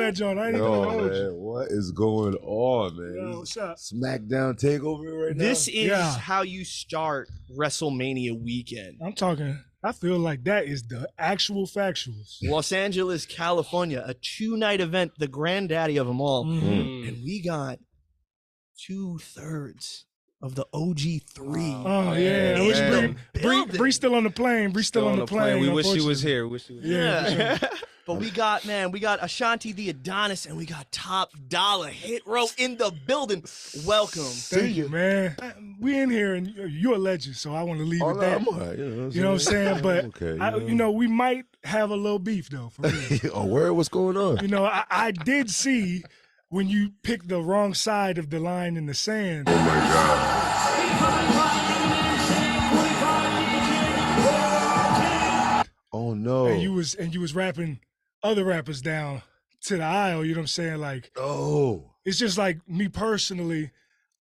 that joint. I ain't even Yo, gonna hold you. man, what is going on, man? Yo, shut. SmackDown takeover right now. This is Yeah. how you start WrestleMania weekend. I'm talking. I feel like that is the actual factuals. Los Angeles, California, a 2-night event, the granddaddy of them all. Mhm. And we got 2/3 of the OG3. Oh yeah, I wish Bree still on the plane. Bree still on the plane. We wish she was here. Wish she was here. Yeah. But we got Ashanti the Adonis, and we got Top Dollar Hit Row in the building. Welcome. Thank you, man. We in here, and you're a legend, so I want to leave it there. I'm all right, you know what I'm saying? But okay, we might have a little beef though. For real. Oh, where? What's going on? I did see when you picked the wrong side of the line in the sand. Oh my God. Oh no. And you was rapping other rappers down to the aisle, you know what I'm saying? Like, oh, it's just like me personally,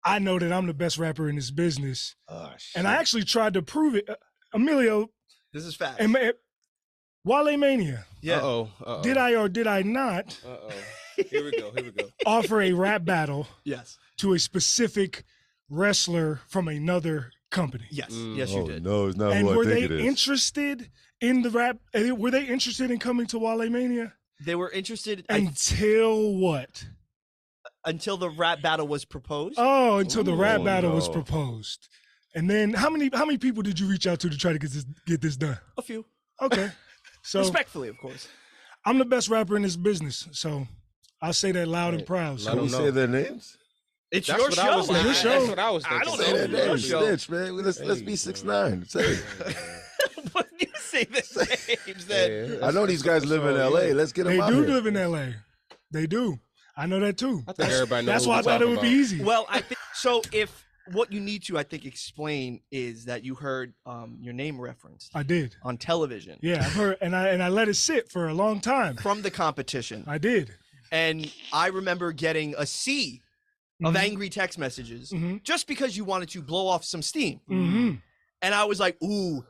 I know that I'm the best rapper in this business. Oh, shit. And I actually tried to prove it. Emilio. This is fact. Wale Mania. Yeah. Uh-oh. Did I or did I not Here we go. offer a rap battle Yes. to a specific wrestler from another company? Yes. Yes, you did. No, it's not And who were I think they it is. interested in the rap? Were they interested in coming to Wale Mania? They were interested Until what? Until the rap battle was proposed. Oh, until the rap Oh, battle was no. proposed. And then how many people did you reach out to try to get this done? A few. Okay. So Respectfully, of course. I'm the best rapper in this business. So I'll say that loud and proud. Can we say their names? It's That's your what show. I was man. thinking. show. That's what I was thinking. I don't Say know. their It's your names. show. Snitch, man. Let's be 6ix9ine. Say it. When you say the names, then I know these guys live in LA. Let's get them They out do here. live in LA. They do. I know that too. I think everybody knows That's what why I we're thought it talking would be about. easy. well, I think so. If what you need to, I think, explain is that you heard your name referenced I did. on television. Yeah, I've heard, and I let it sit for a long time. From the competition. I did. And I remember getting a sea of angry text messages just because you wanted to blow off some steam. Mm-hmm. And I was like, ooh,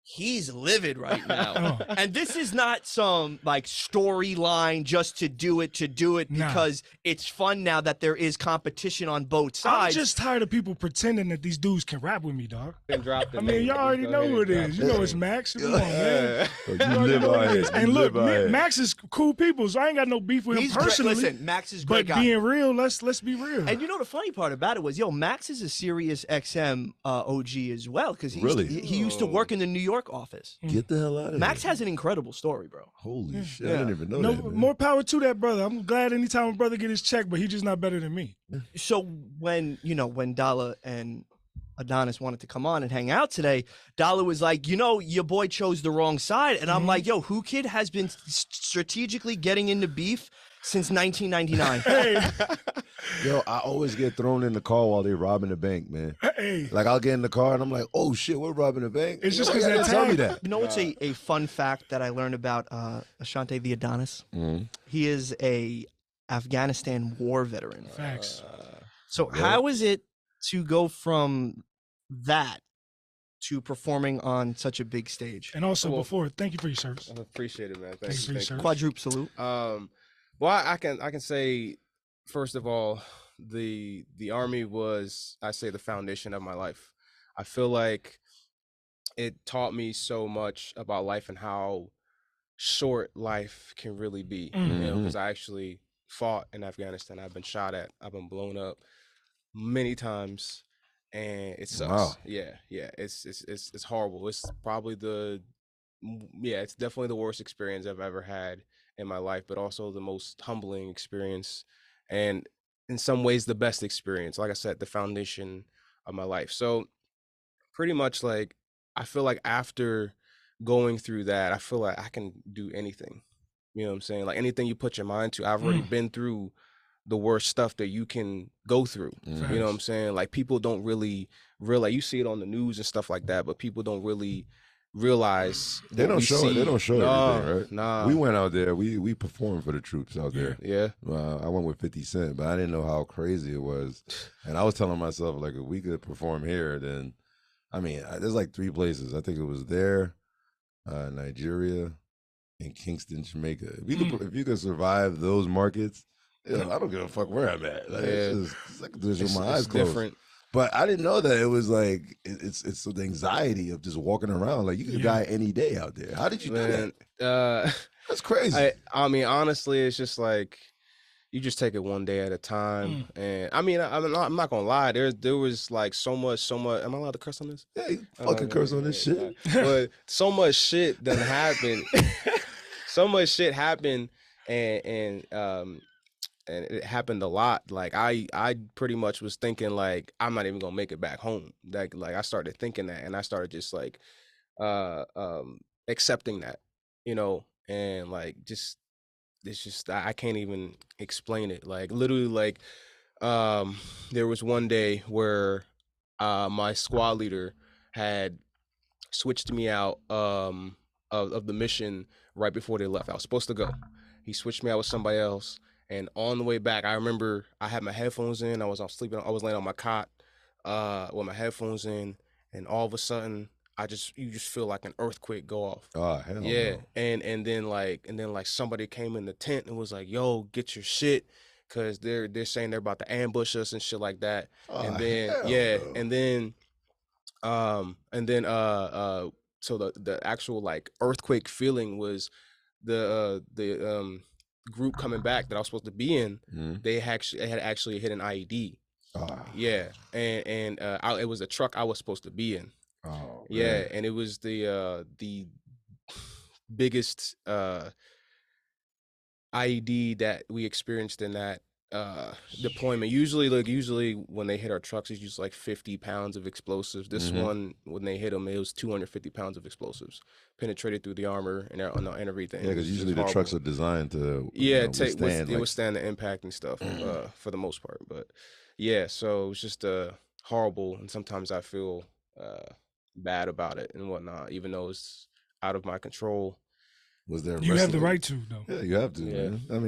he's livid right now. And this is not some like storyline just to do it Nah. because it's fun now that there is competition on both I'm sides. just tired of people pretending that these dudes can rap with me, dog. And drop the I mean, name. y'all already Go know ahead who it and is. drop You know the it's name. Max. Come on, man. You You already live know out who it here. is. You And look, live out here. Max is cool people, so I ain't got no beef with him He's great. personally. Listen, Max is a great But guy. being real, let's be real. And you know the funny part about it was, Max is a Sirius XM OG as well because Really? he used to work in the New York office. Get the hell out of Max here. has an incredible story, bro. Holy shit. I Yeah. didn't even know No, that, man. more power to that brother. I'm glad anytime a brother get his check, but he just not better than me. So when Dala and Adonis wanted to come on and hang out today, Dala was like, your boy chose the wrong side. And I'm like, Whoo Kid has been strategically getting into beef since 1999. Hey, Yo, I always get thrown in the car while they're robbing the bank, man. hey. Like, I'll get in the car and I'm like, oh shit, we're robbing the bank. It's just Why 'cause you that gotta tell me time- that. You know what's a fun fact that I learned about Ashanti the Adonis? He is a Afghanistan war veteran. Facts. So how is it to go from that to performing on such a big stage? And also before, thank you for your service. I appreciate it, man. Thank you for your service. Quadruple salute. Well, I can say, first of all, the Army was, I say, the foundation of my life. I feel like it taught me so much about life and how short life can really be. Because I actually fought in Afghanistan. I've been shot at. I've been blown up many times, and it sucks. Wow. Yeah. It's horrible. It's probably it's definitely the worst experience I've ever had in my life, but also the most humbling experience, and in some ways the best experience. Like I said, the foundation of my life. So pretty much, like, I feel like after going through that, I feel like I can do anything. You know what I'm saying? Like, anything you put your mind to. I've already been through the worst stuff that you can go through. You know what I'm saying? Like, people don't really realize. You see it on the news and stuff like that, but people don't really realize. They don't show it. They don't show everything, right? Nah. We went out there. We performed for the troops out there. Yeah. I went with 50 Cent, but I didn't know how crazy it was. And I was telling myself, like, if we could perform here, then, I mean, there's like 3 places. I think it was there, Nigeria, in Kingston, Jamaica. If you could survive those markets, I don't give a fuck where I'm at. Like, it's like there's with my eyes closed. Different. But I didn't know that it was like it's the anxiety of just walking around. Like you could die any day out there. How did you do that? That's crazy. I mean, honestly, it's just like you just take it one day at a time. And I mean, I'm not gonna lie. There was like so much. Am I allowed to curse on this? Yeah, you fucking curse on this shit. But so much shit done happened. So much shit happened, and it happened a lot. Like I pretty much was thinking like I'm not even gonna make it back home. Like I started thinking that, and I started just like accepting that, you know, and like just it's just I can't even explain it. Like literally, like there was one day where my squad leader had switched me out of the mission right before they left. I was supposed to go. He switched me out with somebody else. And on the way back, I remember I had my headphones in. I was laying on my cot with my headphones in, and all of a sudden, you just feel like an earthquake go off. Oh hell yeah, no. and then like somebody came in the tent and was like, "Yo, get your shit," because they're saying they're about to ambush us and shit like that. And then so the actual like earthquake feeling was the group coming back that I was supposed to be in. They had actually hit an IED. Yeah, and it was a truck I was supposed to be in. Yeah, man. And it was the biggest IED that we experienced in that deployment. Usually when they hit our trucks, it's just like 50 pounds of explosives. This one, when they hit them, it was 250 pounds of explosives penetrated through the armor and everything. Yeah, because usually the trucks are designed to withstand the impact and stuff for the most part. But yeah, so it was just horrible, and sometimes I feel bad about it and whatnot, even though it's out of my control. Was there? You have the right to, though. Yeah, you have to. Yeah. Man. I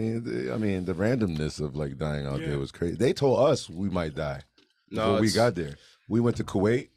mean, the randomness of like dying out there was crazy. They told us we might die before we got there. We went to Kuwait,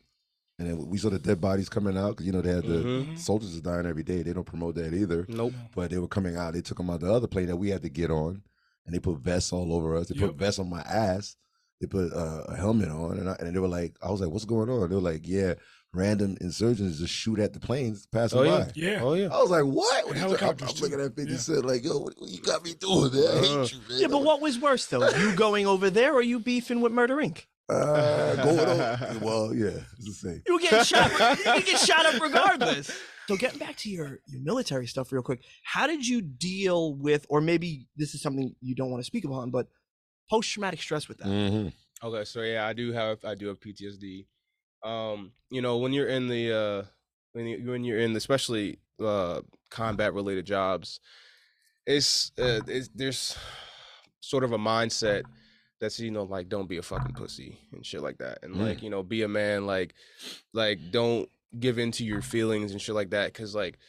and then we saw the dead bodies coming out because they had the soldiers are dying every day. They don't promote that either. Nope. But they were coming out. They took them out the other plane that we had to get on, and they put vests all over us. They put vests on my ass. They put a helmet on, and they were like, I was like, "What's going on?" They were like, "Yeah, random insurgents just shoot at the planes passing by." Yeah. Oh yeah. I was like, "What?" I'm looking at 50 Cent like, "Yo, what you got me doing, man? I hate you, man." Yeah, but what was worse though? You going over there or you beefing with Murder Inc.? Going over. Well, yeah, it's the same. You were getting shot. You get shot up regardless. So getting back to your military stuff real quick, how did you deal with, or maybe this is something you don't want to speak upon, but post-traumatic stress with that? Okay, so yeah, I do have PTSD. When you're in the when you're in especially combat related jobs, it's there's sort of a mindset that's like don't be a fucking pussy and shit like that, and like be a man, like don't give in to your feelings and shit like that, because like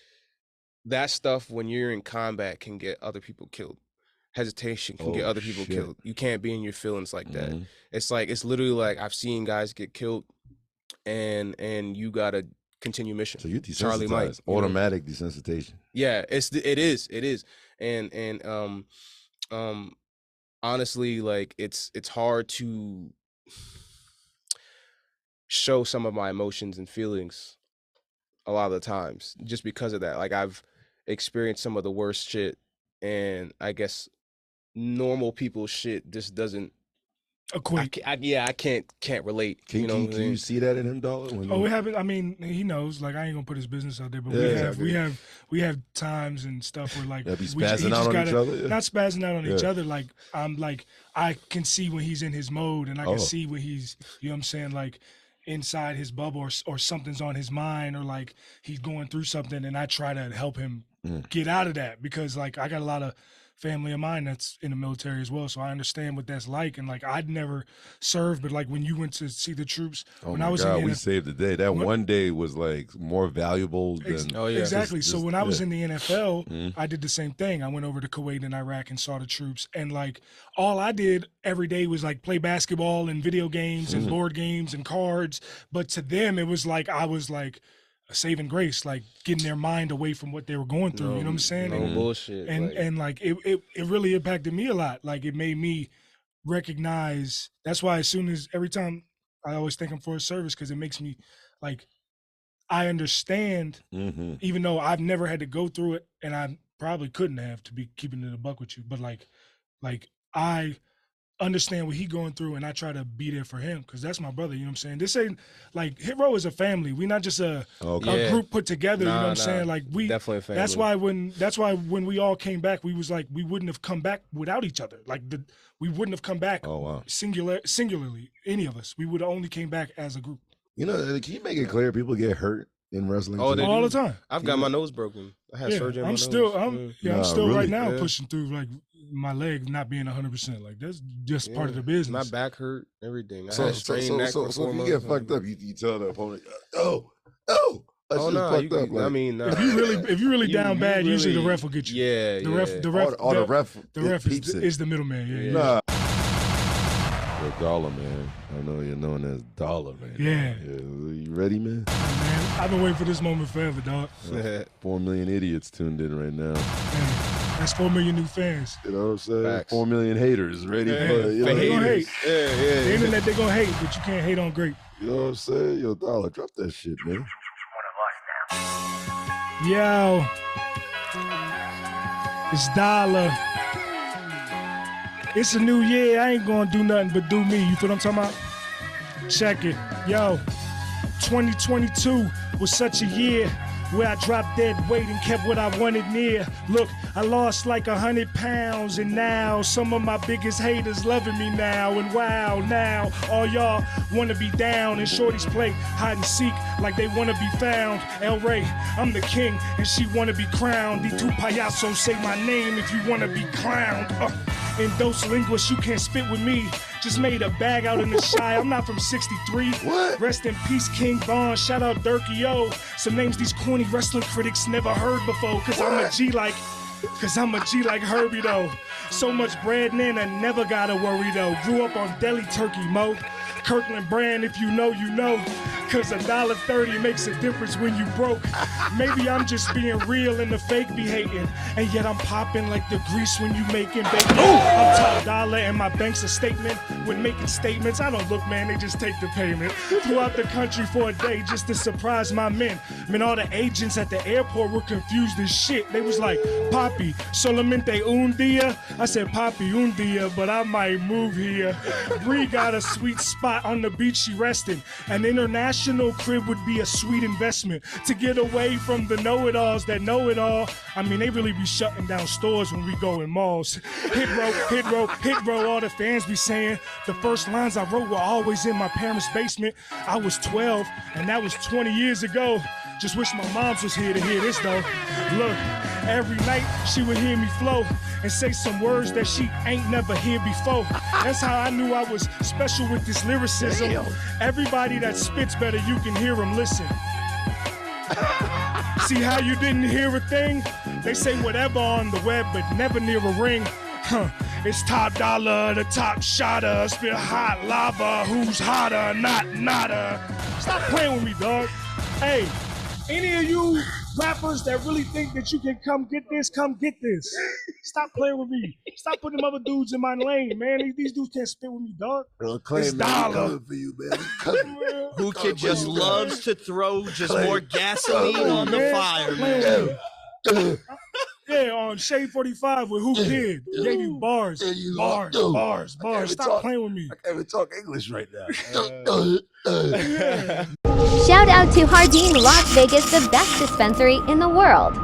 that stuff when you're in combat can get other people killed. Hesitation can get other people killed. You can't be in your feelings like that. It's literally like I've seen guys get killed, and you gotta continue mission. So you desensitized. Charlie Mike, automatic desensitization. Yeah, it is, and honestly, like it's hard to show some of my emotions and feelings a lot of the times just because of that. Like I've experienced some of the worst shit, and I guess normal people's shit just doesn't equate. I can't relate. Can you see that in him, Dollar? We haven't. I mean, he knows. Like I ain't gonna put his business out there, but we have times and stuff where like be spazzing out on each other. Not spazzing out on each other. Like I'm like I can see when he's in his mode, and I can see when he's what I'm saying, like inside his bubble or something's on his mind, or like he's going through something, and I try to help him get out of that, because like I got a lot of family of mine that's in the military as well, so I understand what that's like. And like I'd never served, but like when you went to see the troops, when I was in we saved the day. That one day was like more valuable than exactly. So when I was in the NFL, I did the same thing. I went over to Kuwait and Iraq and saw the troops, and like all I did every day was like play basketball and video games and board games and cards. But to them, it was like I was like saving grace, like getting their mind away from what they were going through. You know what I'm saying? No bullshit. And like it really impacted me a lot. Like it made me recognize. That's why every time I always thank him for his service, because it makes me like I understand, even though I've never had to go through it, and I probably couldn't have, to be keeping it a buck with you. But like I understand what he going through, and I try to be there for him because that's my brother. You know what I'm saying? This ain't like Hit Row is a family. We not just a group put together. You know what I'm saying? Like we definitely a family. That's why when we all came back, we was like we wouldn't have come back without each other. Like we wouldn't have come back singularly. Any of us, we would have only came back as a group. You know, can you make it clear people get hurt in wrestling? All the time. I've got my nose broken. I had surgery on my nose. I'm still right now pushing through like my leg not being 100%. Like that's just part of the business. My back hurt, everything. I so had strained neck for 4 if you months. get fucked up, you tell the opponent, no. Oh no! Fucked up. Like, I mean, if you really down bad, usually the ref will get you. Yeah, the ref is the middleman. Yeah. Nah. The Dollar Man. I know you're known as Dollar Man. Yeah. You ready, man? Man, I've been waiting for this moment forever, dog. 4 million idiots tuned in right now. Man, that's 4 million new fans. You know what I'm saying? Facts. 4 million haters ready for they gonna hate. Yeah. The internet, they gonna hate, but you can't hate on great. You know what I'm saying? Yo, Dollar, drop that shit, man. Yo, it's Dollar. It's a new year. I ain't gonna do nothing but do me. You feel what I'm talking about? Check it. Yo, 2022 was such a year where I dropped dead weight and kept what I wanted near. Look, I lost like 100 pounds, and now some of my biggest haters loving me now. And wow, now all y'all wanna be down, and shorties play hide and seek like they wanna be found. El Rey, I'm the king, and she wanna be crowned. The two payasos say my name if you wanna be crowned. In Dos Linguas, you can't spit with me. Just made a bag out in the shy. I'm not from 63. What? Rest in peace, King Von. Shout out Durkee-O. Some names these corny wrestling critics never heard before. Cause I'm a G like Herbie though. So much bread, Nana never gotta worry though. Grew up on deli turkey, Mo. Kirkland brand, if you know, you know. Cause $1.30 makes a difference when you broke. Maybe I'm just being real and the fake be hating. And yet I'm popping like the grease when you making bacon. I'm top dollar and my bank's a statement. When making statements, I don't look, man, they just take the payment. Flew out the country for a day just to surprise my men. Man, all the agents at the airport were confused as shit. They was like, Papi, solamente un dia? I said, Papi, un dia, but I might move here. Bree got a sweet spot on the beach she resting. An international crib would be a sweet investment to get away from the know-it-alls that know it all. I mean, they really be shutting down stores when we go in malls. Hit row, hit row, hit row, all the fans be saying. The first lines I wrote were always in my parents' basement. I was 12, and that was 20 years ago. Just wish my moms was here to hear this though. Look, every night she would hear me flow and say some words that she ain't never hear before. That's how I knew I was special with this lyricism. Damn. Everybody that spits better, you can hear them listen. See how you didn't hear a thing? They say whatever on the web, but never near a ring. It's top dollar, the top shotter, spit hot lava, who's hotter, not nada. Stop playing with me, dog. Hey, any of you rappers that really think that you can come get this, come get this. Stop playing with me. Stop putting them other dudes in my lane, man. These dudes can't spit with me, dog. It's Dollar. For you, man. Whoo Kid just loves to throw just more gasoline on the fire, man. Yeah, on Shade 45 with Whoo Kid. Gave you bars. Bars. Stop playing with me. I can't even talk English right now. Shout out to Hardin Las Vegas, the best dispensary in the world.